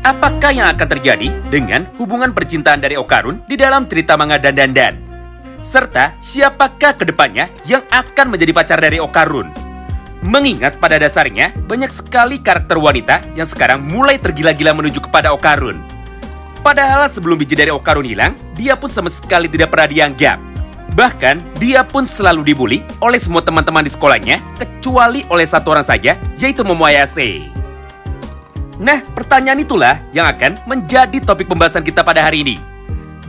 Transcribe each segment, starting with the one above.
Apakah yang akan terjadi dengan hubungan percintaan dari Okarun di dalam cerita manga Dandadan? Serta siapakah kedepannya yang akan menjadi pacar dari Okarun? Mengingat pada dasarnya banyak sekali karakter wanita yang sekarang mulai tergila-gila menuju kepada Okarun. Padahal sebelum biji dari Okarun hilang, dia pun sama sekali tidak pernah dianggap. Bahkan, dia pun selalu dibully oleh semua teman-teman di sekolahnya, kecuali oleh satu orang saja, yaitu Momo Ayase. Nah, pertanyaan itulah yang akan menjadi topik pembahasan kita pada hari ini.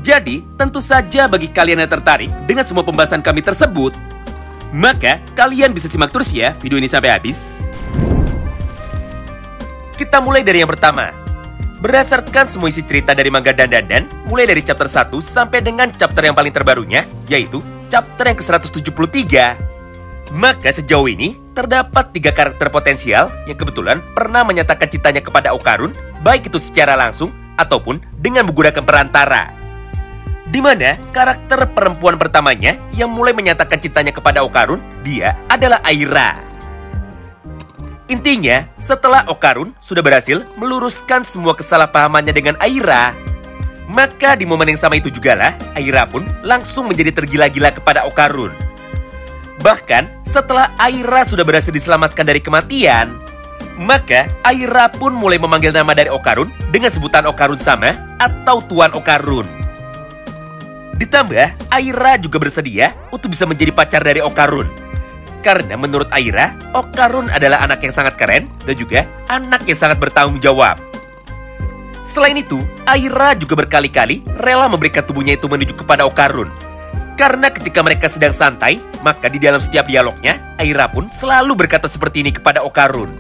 Jadi, tentu saja bagi kalian yang tertarik dengan semua pembahasan kami tersebut, maka kalian bisa simak terus ya video ini sampai habis. Kita mulai dari yang pertama. Berdasarkan semua isi cerita dari manga Dandadan, mulai dari chapter 1 sampai dengan chapter yang paling terbarunya, yaitu chapter yang ke-173. Maka sejauh ini, terdapat 3 karakter potensial yang kebetulan pernah menyatakan cintanya kepada Okarun, baik itu secara langsung ataupun dengan menggunakan perantara. Di mana karakter perempuan pertamanya yang mulai menyatakan cintanya kepada Okarun, dia adalah Aira. Intinya, setelah Okarun sudah berhasil meluruskan semua kesalahpahamannya dengan Aira, maka di momen yang sama itu jugalah Aira pun langsung menjadi tergila-gila kepada Okarun. Bahkan, setelah Aira sudah berhasil diselamatkan dari kematian, maka Aira pun mulai memanggil nama dari Okarun dengan sebutan Okarun sama atau Tuan Okarun. Ditambah, Aira juga bersedia untuk bisa menjadi pacar dari Okarun. Karena menurut Aira, Okarun adalah anak yang sangat keren dan juga anak yang sangat bertanggung jawab. Selain itu, Aira juga berkali-kali rela memberikan tubuhnya itu menuju kepada Okarun. Karena ketika mereka sedang santai, maka di dalam setiap dialognya, Aira pun selalu berkata seperti ini kepada Okarun.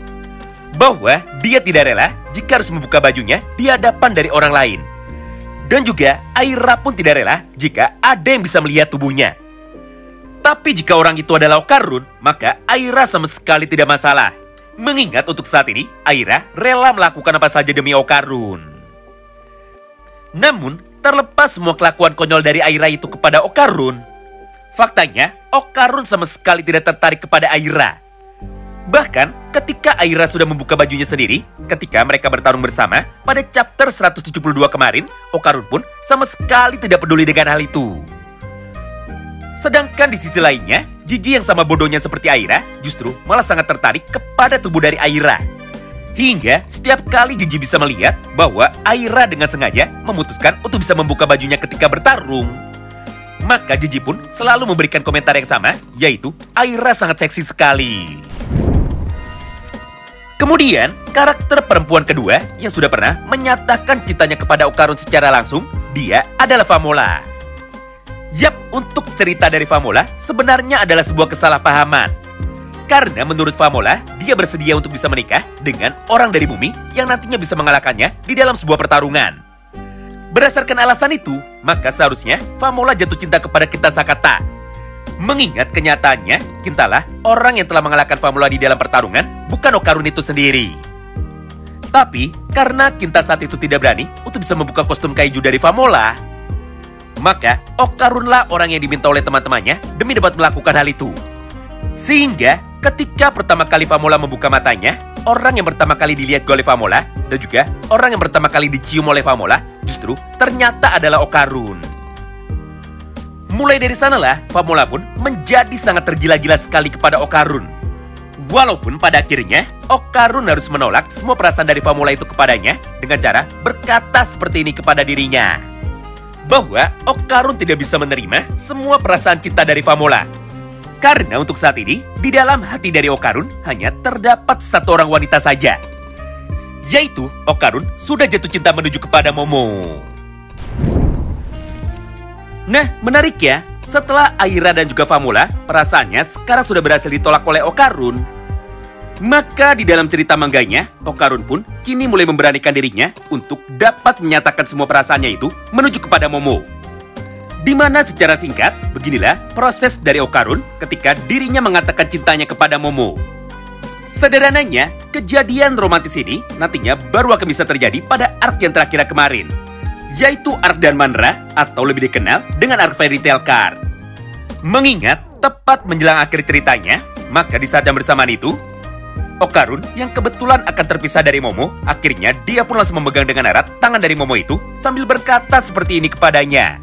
Bahwa dia tidak rela jika harus membuka bajunya di hadapan dari orang lain. Dan juga Aira pun tidak rela jika ada yang bisa melihat tubuhnya. Tapi jika orang itu adalah Okarun, maka Aira sama sekali tidak masalah. Mengingat untuk saat ini, Aira rela melakukan apa saja demi Okarun. Namun, terlepas semua kelakuan konyol dari Aira itu kepada Okarun, faktanya Okarun sama sekali tidak tertarik kepada Aira. Bahkan ketika Aira sudah membuka bajunya sendiri, ketika mereka bertarung bersama pada chapter 172 kemarin, Okarun pun sama sekali tidak peduli dengan hal itu. Sedangkan di sisi lainnya, Jiji yang sama bodohnya seperti Aira justru malah sangat tertarik kepada tubuh dari Aira. Hingga setiap kali Jiji bisa melihat bahwa Aira dengan sengaja memutuskan untuk bisa membuka bajunya ketika bertarung, maka Jiji pun selalu memberikan komentar yang sama, yaitu Aira sangat seksi sekali. Kemudian, karakter perempuan kedua yang sudah pernah menyatakan cintanya kepada Okarun secara langsung, dia adalah Famola. Yap, untuk cerita dari Famola sebenarnya adalah sebuah kesalahpahaman. Karena menurut Famola, dia bersedia untuk bisa menikah dengan orang dari bumi yang nantinya bisa mengalahkannya di dalam sebuah pertarungan. Berdasarkan alasan itu, maka seharusnya Famola jatuh cinta kepada Kinta Sakata. Mengingat kenyataannya, Kintalah orang yang telah mengalahkan Famola di dalam pertarungan, bukan Okarun itu sendiri. Tapi, karena Kinta saat itu tidak berani untuk bisa membuka kostum kaiju dari Famola, maka Okarunlah orang yang diminta oleh teman-temannya demi dapat melakukan hal itu. Sehingga ketika pertama kali Famola membuka matanya, orang yang pertama kali dilihat oleh Famola dan juga orang yang pertama kali dicium oleh Famola justru ternyata adalah Okarun. Mulai dari sanalah Famola pun menjadi sangat tergila-gila sekali kepada Okarun. Walaupun pada akhirnya Okarun harus menolak semua perasaan dari Famola itu kepadanya dengan cara berkata seperti ini kepada dirinya, bahwa Okarun tidak bisa menerima semua perasaan cinta dari Famola. Karena untuk saat ini, di dalam hati dari Okarun hanya terdapat satu orang wanita saja, yaitu Okarun sudah jatuh cinta menuju kepada Momo. Nah, menarik ya, setelah Aira dan juga Famola, perasaannya sekarang sudah berhasil ditolak oleh Okarun. Maka di dalam cerita mangganya, Okarun pun kini mulai memberanikan dirinya untuk dapat menyatakan semua perasaannya itu menuju kepada Momo. Di mana secara singkat, beginilah proses dari Okarun ketika dirinya mengatakan cintanya kepada Momo. Sederhananya, kejadian romantis ini nantinya baru akan bisa terjadi pada arc yang terakhir kemarin, yaitu arc Danmanra atau lebih dikenal dengan arc Fairy Tail Card. Mengingat tepat menjelang akhir ceritanya, maka di saat yang bersamaan itu, Okarun yang kebetulan akan terpisah dari Momo, akhirnya dia pun langsung memegang dengan erat tangan dari Momo itu sambil berkata seperti ini kepadanya.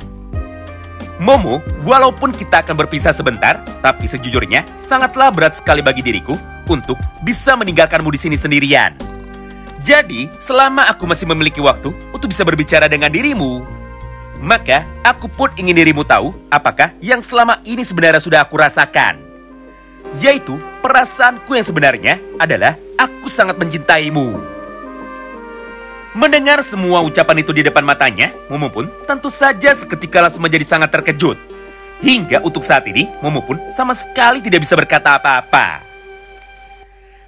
Momo, walaupun kita akan berpisah sebentar, tapi sejujurnya sangatlah berat sekali bagi diriku untuk bisa meninggalkanmu di sini sendirian. Jadi, selama aku masih memiliki waktu untuk bisa berbicara dengan dirimu, maka aku pun ingin dirimu tahu apakah yang selama ini sebenarnya sudah aku rasakan. Yaitu, perasaanku yang sebenarnya adalah aku sangat mencintaimu. Mendengar semua ucapan itu di depan matanya, Momo pun tentu saja seketika langsung menjadi sangat terkejut. Hingga untuk saat ini, Momo pun sama sekali tidak bisa berkata apa-apa.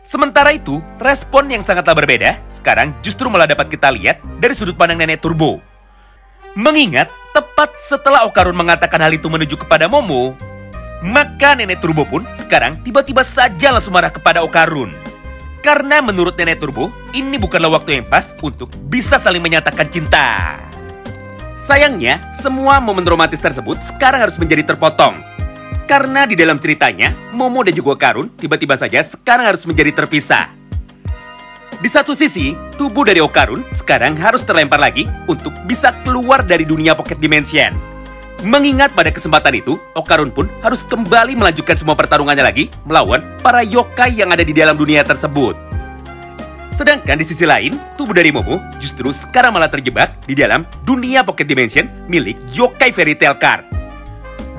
Sementara itu, respon yang sangatlah berbeda sekarang justru malah dapat kita lihat dari sudut pandang Nenek Turbo. Mengingat, tepat setelah Okarun mengatakan hal itu menuju kepada Momo, maka Nenek Turbo pun sekarang tiba-tiba saja langsung marah kepada Okarun. Karena menurut Nenek Turbo, ini bukanlah waktu yang pas untuk bisa saling menyatakan cinta. Sayangnya, semua momen romantis tersebut sekarang harus menjadi terpotong. Karena di dalam ceritanya, Momo dan juga Okarun tiba-tiba saja sekarang harus menjadi terpisah. Di satu sisi, tubuh dari Okarun sekarang harus terlempar lagi untuk bisa keluar dari dunia Pocket Dimension. Mengingat pada kesempatan itu, Okarun pun harus kembali melanjutkan semua pertarungannya lagi melawan para yokai yang ada di dalam dunia tersebut. Sedangkan di sisi lain, tubuh dari Momo justru sekarang malah terjebak di dalam dunia Pocket Dimension milik Yokai Fairy Tail Card.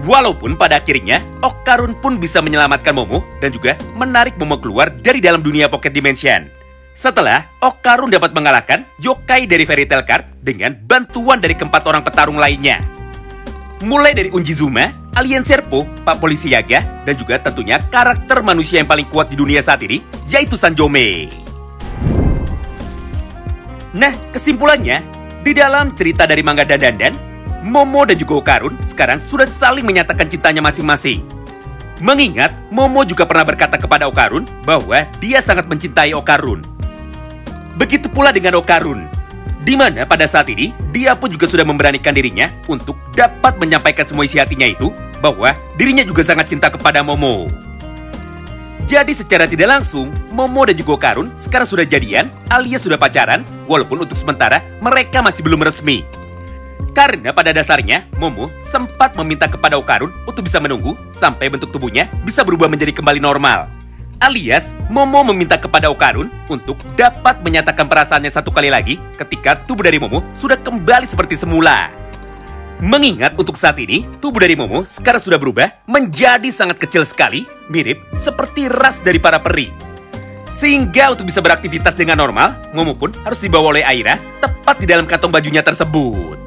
Walaupun pada akhirnya, Okarun pun bisa menyelamatkan Momo dan juga menarik Momo keluar dari dalam dunia Pocket Dimension. Setelah Okarun dapat mengalahkan yokai dari Fairy Tail Card dengan bantuan dari keempat orang petarung lainnya. Mulai dari Unjizuma, Alien Serpo, Pak Polisi Yaga, dan juga tentunya karakter manusia yang paling kuat di dunia saat ini, yaitu Sanjome. Nah, kesimpulannya, di dalam cerita dari manga Dandadan, Momo dan juga Okarun sekarang sudah saling menyatakan cintanya masing-masing. Mengingat, Momo juga pernah berkata kepada Okarun bahwa dia sangat mencintai Okarun. Begitu pula dengan Okarun, di mana pada saat ini, dia pun juga sudah memberanikan dirinya untuk dapat menyampaikan semua isi hatinya itu, bahwa dirinya juga sangat cinta kepada Momo. Jadi secara tidak langsung, Momo dan juga Okarun sekarang sudah jadian alias sudah pacaran, walaupun untuk sementara mereka masih belum resmi. Karena pada dasarnya, Momo sempat meminta kepada Okarun untuk bisa menunggu sampai bentuk tubuhnya bisa berubah menjadi kembali normal. Alias, Momo meminta kepada Okarun untuk dapat menyatakan perasaannya satu kali lagi ketika tubuh dari Momo sudah kembali seperti semula. Mengingat untuk saat ini, tubuh dari Momo sekarang sudah berubah menjadi sangat kecil sekali, mirip seperti ras dari para peri. Sehingga untuk bisa beraktivitas dengan normal, Momo pun harus dibawa oleh Aira tepat di dalam kantong bajunya tersebut.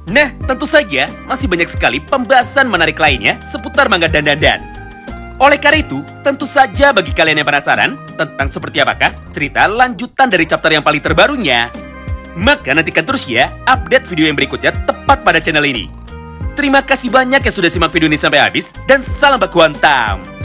Nah, tentu saja masih banyak sekali pembahasan menarik lainnya seputar manga Dandadan. Oleh karena itu, tentu saja bagi kalian yang penasaran tentang seperti apakah cerita lanjutan dari chapter yang paling terbarunya, maka nantikan terus ya update video yang berikutnya tepat pada channel ini. Terima kasih banyak yang sudah simak video ini sampai habis, dan salam baku hantam!